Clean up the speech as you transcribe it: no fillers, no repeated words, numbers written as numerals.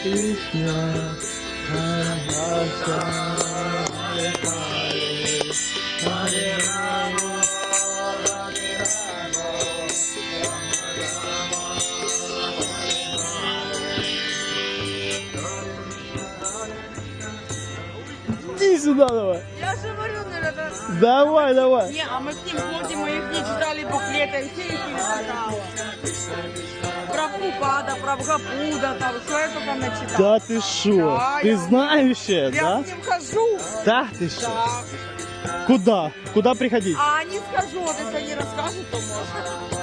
Кришна, Харе Харе Рама, Харе Рама, иди сюда давай. Я же говорю, наверное. Давай, давай. Не, а мы к ним ходим, мы их не читали буклеты, все их перечитала. Про Фукада, про Бхапуда, там, что я только начитала. Да ты шо? Да, Ты я- знающая, Я да? с ним хожу. Да ты шо? Да. Куда? Куда приходить? А не скажу, вот если они расскажут, то можно.